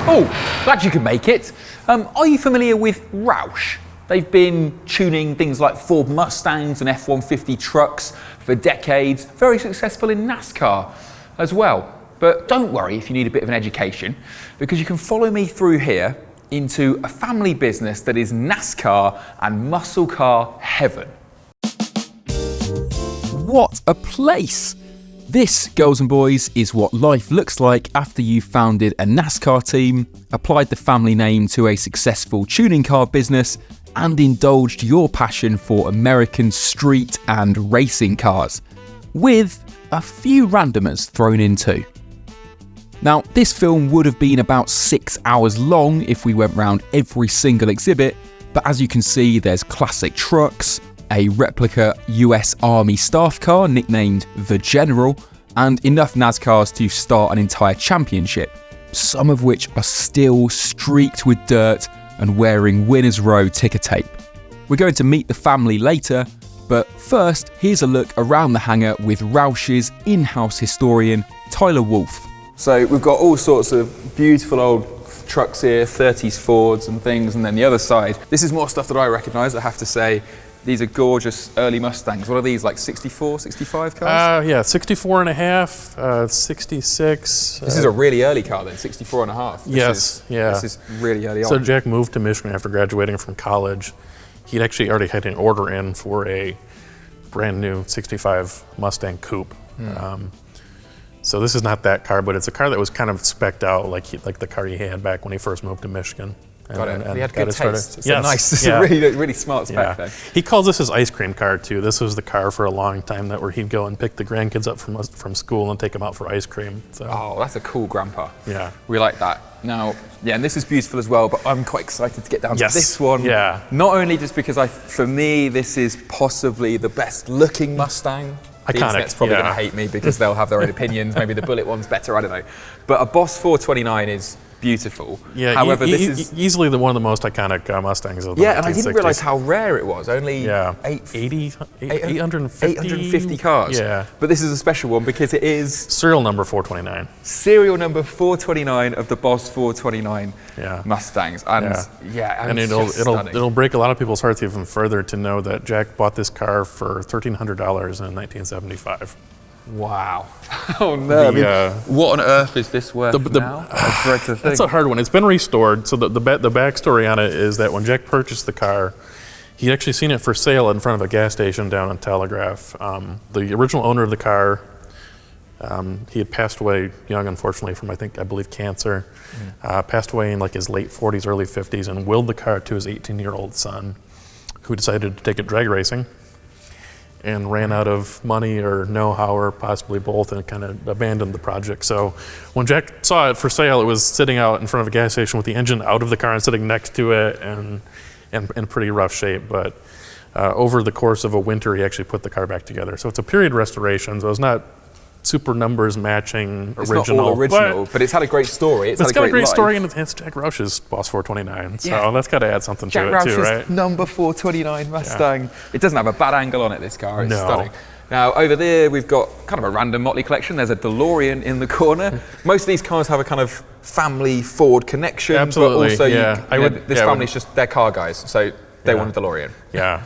Oh, glad you could make it. Are you familiar with Roush? They've been tuning things like Ford Mustangs and F-150 trucks for decades, very successful in NASCAR as well. But don't worry if you need a bit of an education, because you can follow me through here into a family business that is NASCAR and muscle car heaven. What a place! This, girls and boys, is what life looks like after you've founded a NASCAR team, applied the family name to a successful tuning car business, and indulged your passion for American street and racing cars, with a few randomers thrown in too. Now, this film would have been about 6 hours long if we went round every single exhibit, but as you can see, there's classic trucks, a replica US Army staff car nicknamed the General, and enough NASCARs to start an entire championship, some of which are still streaked with dirt and wearing Winners Row ticker tape. We're going to meet the family later, but first, here's a look around the hangar with Roush's in-house historian, Tyler Wolfe. So we've got all sorts of beautiful old trucks here, 30s Fords and things, and then the other side, this is more stuff that I recognise, I have to say. These are gorgeous early Mustangs. What are these, like 64, 65 cars? Yeah, 64 and a half, 66. This is a really early car then, 64 and a half. This is really early on. So Jack moved to Michigan after graduating from college. He'd actually already had an order in for a brand new 65 Mustang Coupe. So this is not that car, but it's a car that was kind of spec'd out like the car he had back when he first moved to Michigan. Got it. He had good taste. It's yes. a really smart spec then. He calls this his ice cream car too. This was the car for a long time where he'd go and pick the grandkids up from school and take them out for ice cream. So. Oh, that's a cool grandpa. Yeah. We like that. Now, yeah, and this is beautiful as well, but I'm quite excited to get down to this one. Yeah. Not only just because for me, this is possibly the best looking Mustang. The internet's probably going to hate me because they'll have their own opinions. Maybe the Bullet one's better, I don't know. But a Boss 429 is beautiful. Yeah, however, this is easily one of the most iconic Mustangs of the 1960s. Yeah, and I didn't realise how rare it was. Only 850 cars. Yeah. But this is a special one because it is serial number 429. Serial number 429 of the Boss 429 Mustangs. And and it'll break a lot of people's hearts even further to know that Jack bought this car for $1,300 in 1975. Wow. Oh no. What on earth is this worth now? That's a hard one. It's been restored. So the backstory on it is that when Jack purchased the car, he'd actually seen it for sale in front of a gas station down on Telegraph. The original owner of the car, he had passed away young, unfortunately, from I believe cancer. Passed away in like his late 40s, early 50s, and willed the car to his 18-year-old son, who decided to take it drag racing. And ran out of money or know-how or possibly both and kind of abandoned the project. So when Jack saw it for sale, it was sitting out in front of a gas station with the engine out of the car and sitting next to it and in pretty rough shape. But over the course of a winter, he actually put the car back together. So it's a period restoration, so it's not super numbers matching original. It's not all original, but it's had a great story. It's got a great story, and it's Jack Roush's Boss 429. So that's got to add something to it too, right? Number 429 Mustang. Yeah. It doesn't have a bad angle on it, this car. It's stunning. Now, over there, we've got kind of a random motley collection. There's a DeLorean in the corner. Most of these cars have a kind of family Ford connection. Absolutely, but also this family's just, they're car guys, so they want a DeLorean. Yeah.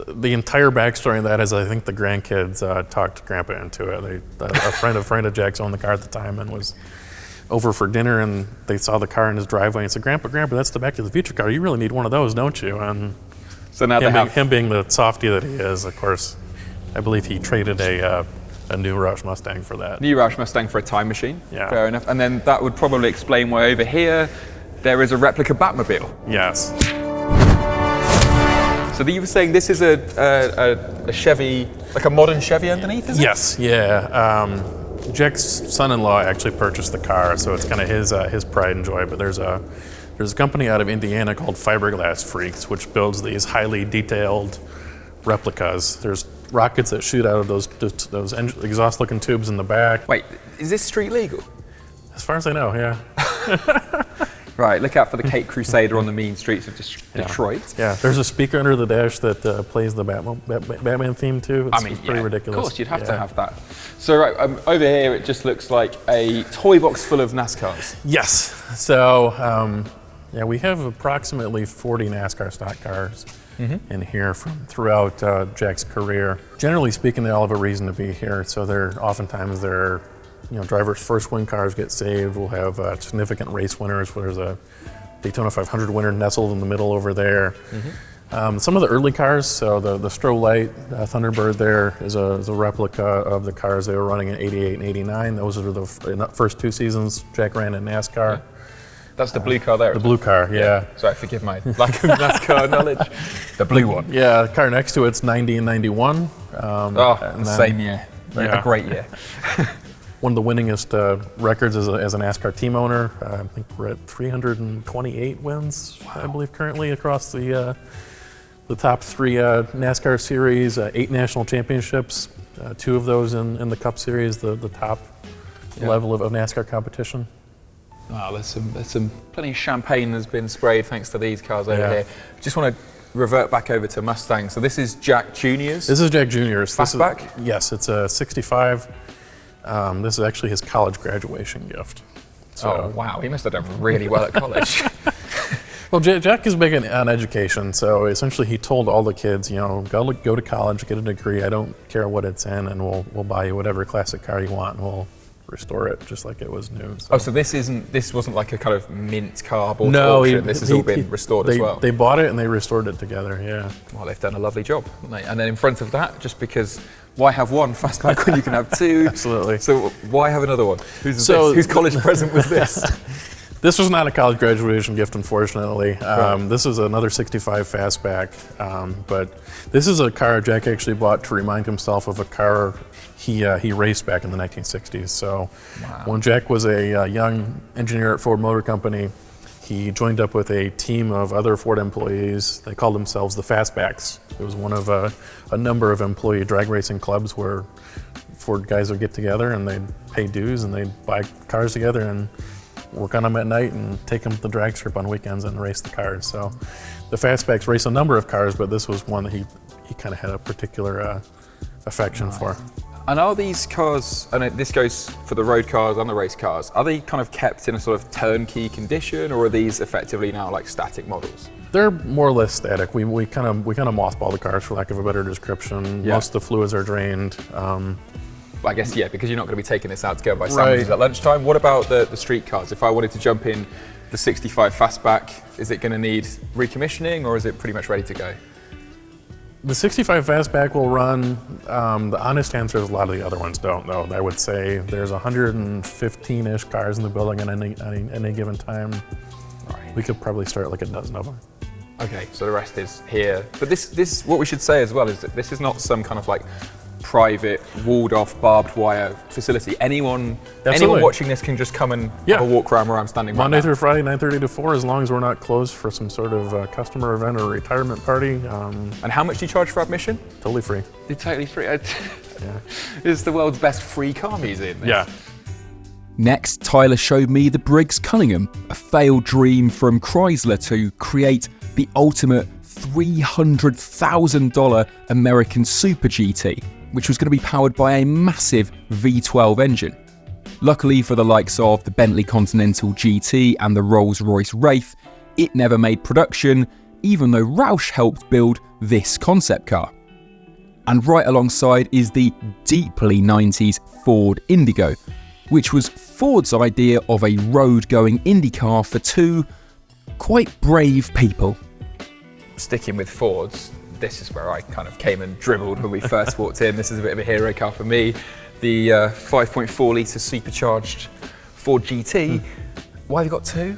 The entire backstory of that is I think the grandkids talked Grandpa into it. A friend of Jack's owned the car at the time and was over for dinner, and they saw the car in his driveway and said, Grandpa, that's the Back to the Future car. You really need one of those, don't you? And so now him being the softie that he is, of course, I believe he traded a new Roush Mustang for that. New Roush Mustang for a time machine. Yeah. Fair enough. And then that would probably explain why over here there is a replica Batmobile. Yes. So you were saying this is a Chevy, like a modern Chevy underneath, is it? Yes, yeah. Jack's son-in-law actually purchased the car, so it's kind of his pride and joy. But there's a company out of Indiana called Fiberglass Freaks, which builds these highly detailed replicas. There's rockets that shoot out of those exhaust-looking tubes in the back. Wait, is this street legal? As far as I know, yeah. Right, look out for the Cape Crusader on the mean streets of Detroit. Yeah, there's a speaker under the dash that plays the Batman theme too. It's pretty ridiculous. Of course, you'd have to have that. So right, over here it just looks like a toy box full of NASCARs. Yes. So we have approximately 40 NASCAR stock cars in here from throughout Jack's career. Generally speaking, they all have a reason to be here. So oftentimes they're drivers' first win cars get saved. We'll have significant race winners. There's a Daytona 500 winner nestled in the middle over there. Some of the early cars, so the Stroh Light Thunderbird there is a replica of the cars they were running in '88 and '89. Those are the first 2 seasons Jack ran in NASCAR. That's the blue car there. The blue car, yeah. Sorry, forgive my lack of NASCAR knowledge. The blue one. Yeah, the car next to it's 90 and 91. Same year. A great year. One of the winningest records as a NASCAR team owner. I think we're at 328 wins, I believe, currently across the top 3 NASCAR series, 8 national championships, 2 of those in the Cup Series, the top level of NASCAR competition. Oh, there's some plenty of champagne that's been sprayed thanks to these cars over here. Just want to revert back over to Mustang. So this is Jack Jr.'s? This is Jack Jr.'s. Fastback? Yes, it's a 65. This is actually his college graduation gift. So, oh, wow. He must have done really well at college. Well, Jack is big on education, so essentially he told all the kids, go to college, get a degree. I don't care what it's in, and we'll buy you whatever classic car you want, and we'll restore it just like it was new. So. Oh, so this wasn't like a kind of mint car bought auction. This has all been restored as well. They bought it and they restored it together. Yeah. Well, they've done a lovely job, haven't they? And then in front of that, just because why have one fastback when you can have 2? Absolutely. So why have another one? Whose college present was this? This was not a college graduation gift, unfortunately. This is another 65 Fastback, but this is a car Jack actually bought to remind himself of a car he raced back in the 1960s. So when Jack was a young engineer at Ford Motor Company, he joined up with a team of other Ford employees. They called themselves the Fastbacks. It was one of a number of employee drag racing clubs where Ford guys would get together and they'd pay dues and they'd buy cars together and work on them at night and take them to the drag strip on weekends and race the cars. So the Fastbacks race a number of cars, but this was one that he kind of had a particular affection for. And are these cars, and this goes for the road cars and the race cars, are they kind of kept in a sort of turnkey condition, or are these effectively now like static models? They're more or less static. We kind of mothball the cars, for lack of a better description. Most of the fluids are drained. I guess, because you're not going to be taking this out to go buy sandwiches at lunchtime. What about the street cars? If I wanted to jump in the 65 Fastback, is it going to need recommissioning, or is it pretty much ready to go? The 65 Fastback will run. The honest answer is a lot of the other ones don't, though. I would say there's 115-ish cars in the building at any given time. Right. We could probably start like a dozen of them. Okay, so the rest is here. But this what we should say as well is that this is not some kind of like private, walled-off, barbed wire facility. Anyone watching this can just come and have a walk around where I'm standing Monday right now. through Friday, 9:30 to 4, as long as we're not closed for some sort of customer event or retirement party. And how much do you charge for admission? Totally free. You're totally free. It's the world's best free car museum. Yeah. Next, Tyler showed me the Briggs Cunningham, a failed dream from Chrysler to create the ultimate $300,000 American Super GT, which was going to be powered by a massive V12 engine. Luckily for the likes of the Bentley Continental GT and the Rolls-Royce Wraith, it never made production, even though Roush helped build this concept car. And right alongside is the deeply 90s Ford Indigo, which was Ford's idea of a road-going Indy car for 2 quite brave people. Sticking with Fords, this is where I kind of came and dribbled when we first walked in. This is a bit of a hero car for me. The 5.4 litre supercharged Ford GT. Why have you got 2?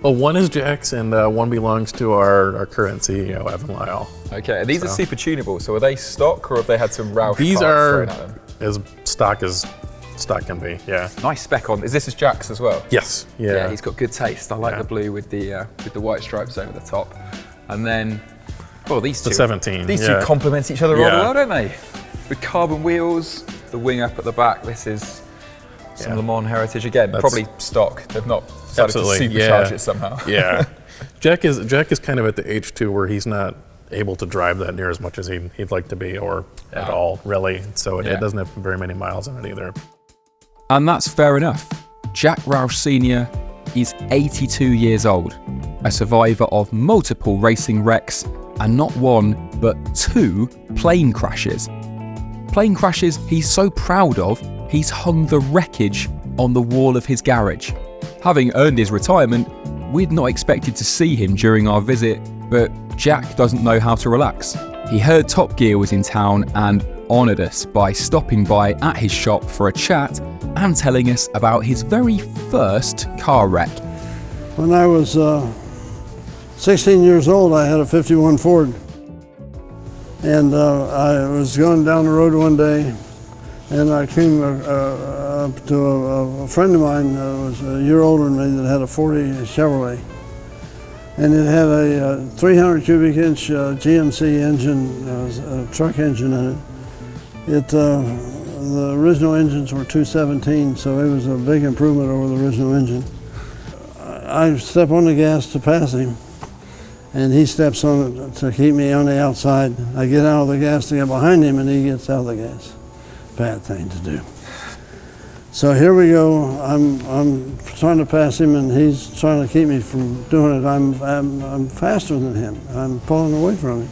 Well, one is Jack's and one belongs to our current CEO, Evan Lyle. Okay, and these are super tunable, so are they stock or have they had some Roush These parts are thrown at them? as stock can be, yeah. Nice spec on. Is this Jack's as well? Yes, Yeah, he's got good taste. I like the blue with the white stripes over the top. And then, well, these two. The 17. These two complement each other rather well, don't they? With carbon wheels, the wing up at the back. This is some Le Mans heritage again. Probably stock. They've not decided to supercharge it somehow. Yeah. Jack is kind of at the age too where he's not able to drive that near as much as he'd like to be, or at all, really. So it doesn't have very many miles on it either. And that's fair enough. Jack Roush Sr. is 82 years old, a survivor of multiple racing wrecks, and not one, but 2 plane crashes. Plane crashes he's so proud of, he's hung the wreckage on the wall of his garage. Having earned his retirement, we'd not expected to see him during our visit, but Jack doesn't know how to relax. He heard Top Gear was in town and honoured us by stopping by at his shop for a chat and telling us about his very first car wreck. When I was 16 years old, I had a 51 Ford. And I was going down the road one day, and I came up to a friend of mine that was a year older than me that had a 40 Chevrolet. And it had a 300 cubic inch GMC engine, truck engine in it. The original engines were 217, so it was a big improvement over the original engine. I step on the gas to pass him, and he steps on it to keep me on the outside. I get out of the gas to get behind him, and he gets out of the gas. Bad thing to do. So here we go. I'm trying to pass him, and he's trying to keep me from doing it. I'm faster than him. I'm pulling away from him,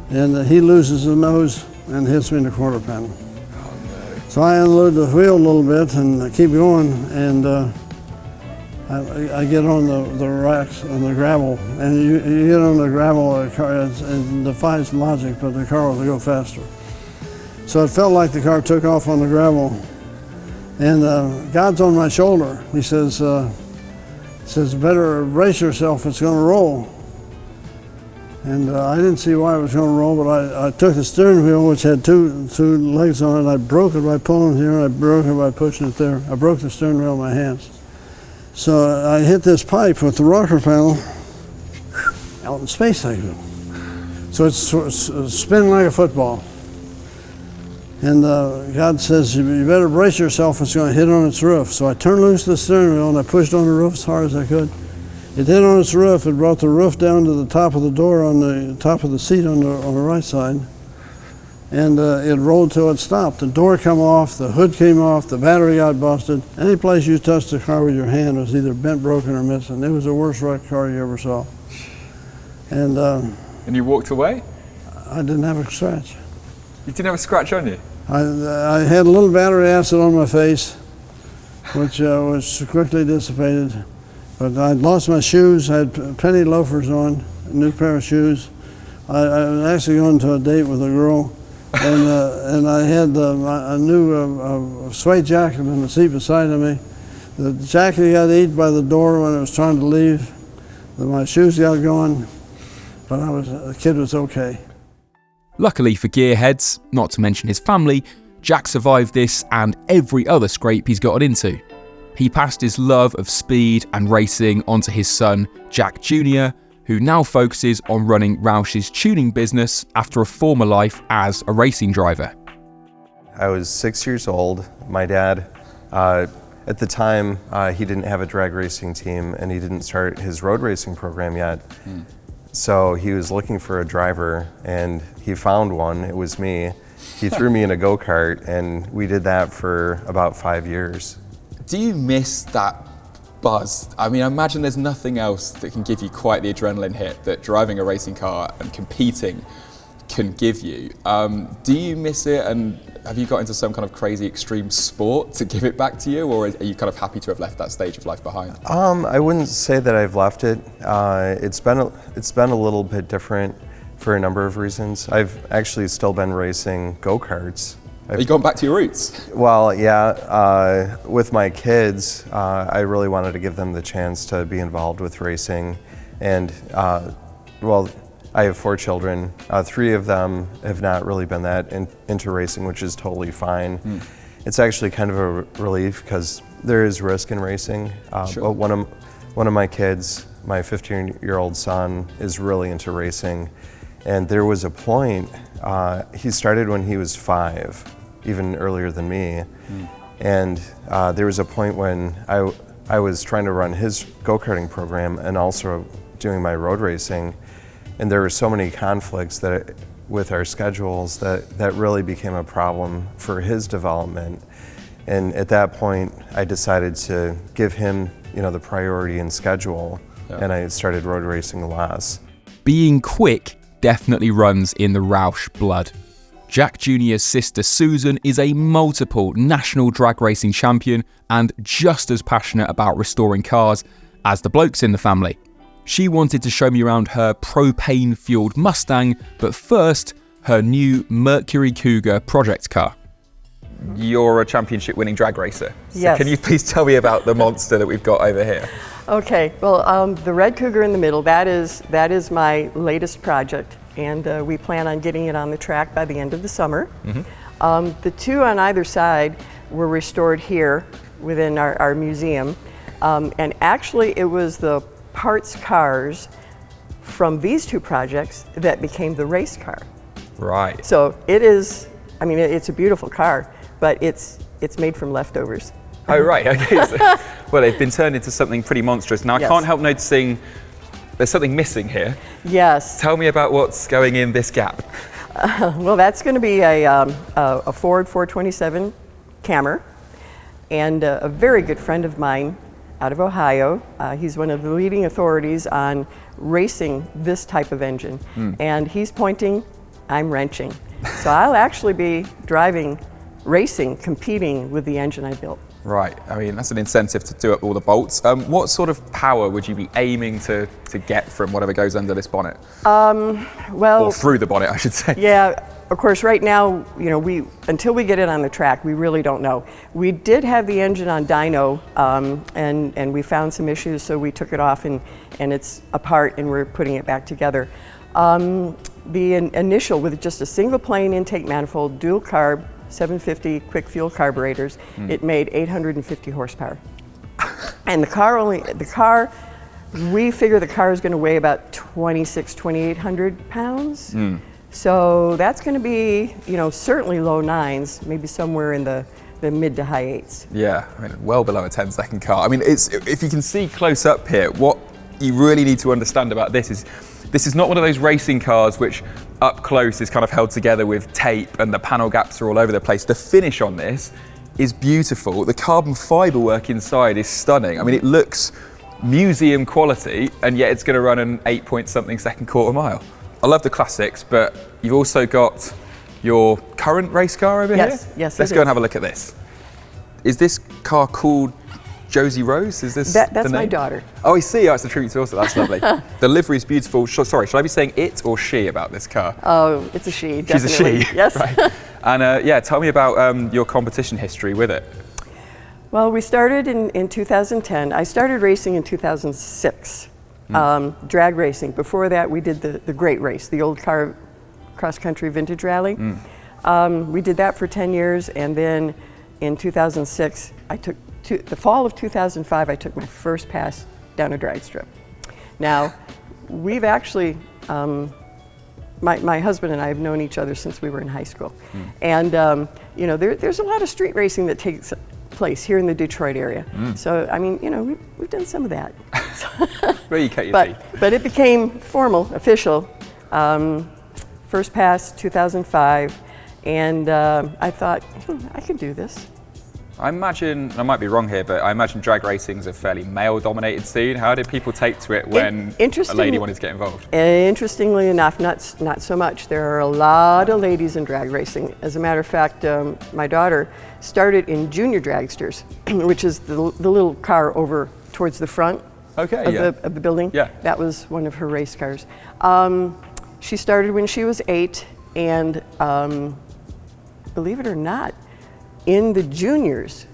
and he loses the nose and hits me in the quarter panel. Oh, no. So I unload the wheel a little bit and keep going, and I get on the rocks and the gravel, and you get on the gravel, it defies logic, but the car will go faster. So it felt like the car took off on the gravel, and God's on my shoulder. He says, better brace yourself, it's going to roll. And I didn't see why it was going to roll, but I took the steering wheel, which had two legs on it. I broke it by pulling here, and I broke it by pushing it there. I broke the steering wheel in my hands. So I hit this pipe with the rocker panel out in space like that. So it's spinning like a football. And God says, you better brace yourself, it's going to hit on its roof. So I turned loose the steering wheel and I pushed on the roof as hard as I could. It hit on its roof, it brought the roof down to the top of the door on the top of the seat on the right side. And it rolled till it stopped. The door came off, the hood came off, the battery got busted. Any place you touched the car with your hand was either bent, broken, or missing. It was the worst wrecked car you ever saw. And you walked away? I didn't have a scratch. You didn't have a scratch on you? I had a little battery acid on my face, which was quickly dissipated. But I'd lost my shoes. I had penny loafers on, a new pair of shoes. I was actually going to a date with a girl, and I had a new suede jacket in the seat beside of me. The jacket got eaten by the door when I was trying to leave. My shoes got gone, but the kid was okay. Luckily for gearheads, not to mention his family, Jack survived this and every other scrape he's gotten into. He passed his love of speed and racing onto his son, Jack Jr., who now focuses on running Roush's tuning business after a former life as a racing driver. I was 6 years old. My dad, at the time, he didn't have a drag racing team and he didn't start his road racing program yet. So he was looking for a driver and he found one. It was me. He threw me in a go-kart and we did that for about 5 years. Do you miss that buzz? I mean, I imagine there's nothing else that can give you quite the adrenaline hit that driving a racing car and competing can give you. Do you miss it, and have you got into some kind of crazy extreme sport to give it back to you, or are you kind of happy to have left that stage of life behind? I wouldn't say that I've left it. It's been a little bit different for a number of reasons. I've actually still been racing go-karts. Are you going back to your roots? Well, yeah. With my kids, I really wanted to give them the chance to be involved with racing. And, well, I have 4 children. 3 of them have not really been that into racing, which is totally fine. It's actually kind of a relief because there is risk in racing. Sure. But one of my kids, my 15-year-old son, is really into racing. And there was a point, he started when he was 5, even earlier than me. And there was a point when I was trying to run his go-karting program and also doing my road racing, and there were so many conflicts with our schedules that really became a problem for his development. And at that point, I decided to give him, the priority in schedule, and I started road racing less. Being quick definitely runs in the Roush blood. Jack Jr.'s sister Susan is a multiple national drag racing champion and just as passionate about restoring cars as the blokes in the family. She wanted to show me around her propane-fueled Mustang, but first, her new Mercury Cougar project car. You're a championship-winning drag racer. So Yes. Can you please tell me about the monster that we've got over here? Okay, well, the red Cougar in the middle, that is my latest project, and we plan on getting it on the track by the end of the summer. The two on either side were restored here within our museum, and actually it was the parts cars from these two projects that became the race car. Right. So it is, it's a beautiful car, but it's made from leftovers. Oh, right. Okay. So, well, they've been turned into something pretty monstrous. Now, I Yes. can't help noticing there's something missing here. Yes. Tell me about what's going in this gap. Well, that's going to be a Ford 427 Camry, and a very good friend of mine out of Ohio. He's one of the leading authorities on racing this type of engine, and he's pointing, I'm wrenching. So I'll actually be driving, racing, competing with the engine I built. Right. That's an incentive to do up all the bolts. What sort of power would you be aiming to get from whatever goes under this bonnet? Well, Or through the bonnet, I should say. yeah, of course, right now, until we get it on the track, we really don't know. We did have the engine on dyno, and we found some issues, so we took it off, and it's apart, and we're putting it back together. The initial, with just a single plain intake manifold, dual carb, 750 quick fuel carburetors, it made 850 horsepower. And we figure the car is going to weigh about 2,800 pounds. So that's going to be, certainly low nines, maybe somewhere in the mid to high eights. Yeah, well below a 10-second car. If you can see close up here, what you really need to understand about this is not one of those racing cars which up close is kind of held together with tape and the panel gaps are all over the place. The finish on this is beautiful. The carbon fibre work inside is stunning. It looks museum quality, and yet it's going to run an 8-point-something second quarter mile. I love the classics, but you've also got your current race car over here? Yes, Let's go and have a look at this. Is this car called Josie Rose? Is this That's the name? my daughter. Oh, I see. Oh, it's a tribute to also. That's lovely. The livery is beautiful. Sorry, should I be saying it or she about this car? Oh, it's a she, definitely. She's a she. Yes. Right. And tell me about your competition history with it. Well, we started in 2010. I started racing in 2006, drag racing. Before that, we did the great race, the old car cross-country vintage rally. We did that for 10 years, and then in 2006, the fall of 2005, I took my first pass down a drag strip. Now, we've actually, my husband and I have known each other since we were in high school. And, there's a lot of street racing that takes place here in the Detroit area. So, we've done some of that. Where you cut your teeth. But it became formal, official, first pass 2005, and I thought, I can do this. I imagine, and I might be wrong here, but I imagine drag racing is a fairly male-dominated scene. How did people take to it when a lady wanted to get involved? Interestingly enough, not so much. There are a lot of ladies in drag racing. As a matter of fact, my daughter started in junior dragsters, which is the little car over towards the front of the building. Yeah. That was one of her race cars. She started when she was 8, and believe it or not, in the juniors,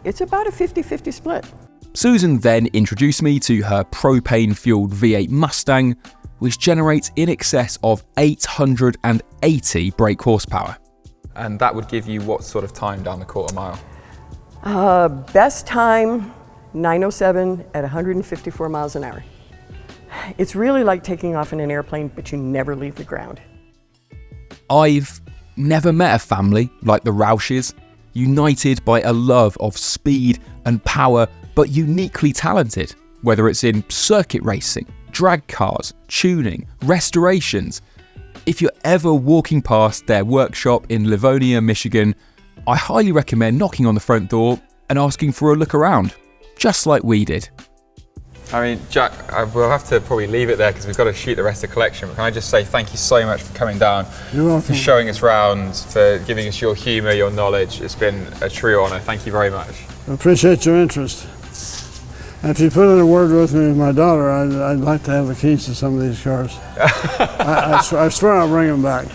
it's about a 50-50 split. Susan then introduced me to her propane-fueled V8 Mustang, which generates in excess of 880 brake horsepower. And that would give you what sort of time down the quarter mile? Best time, 9:07 at 154 miles an hour. It's really like taking off in an airplane, but you never leave the ground. I've never met a family like the Roushes. united by a love of speed and power, but uniquely talented, whether it's in circuit racing, drag cars, tuning, restorations. If you're ever walking past their workshop in Livonia, Michigan, I highly recommend knocking on the front door and asking for a look around, just like we did. I mean, Jack, we'll have to probably leave it there because we've got to shoot the rest of the collection. But can I just say thank you so much for coming down, for showing us around, for giving us your humour, your knowledge. It's been a true honour. Thank you very much. I appreciate your interest. And if you put in a word with me with my daughter, I'd like to have the keys to some of these cars. I swear I'll bring them back.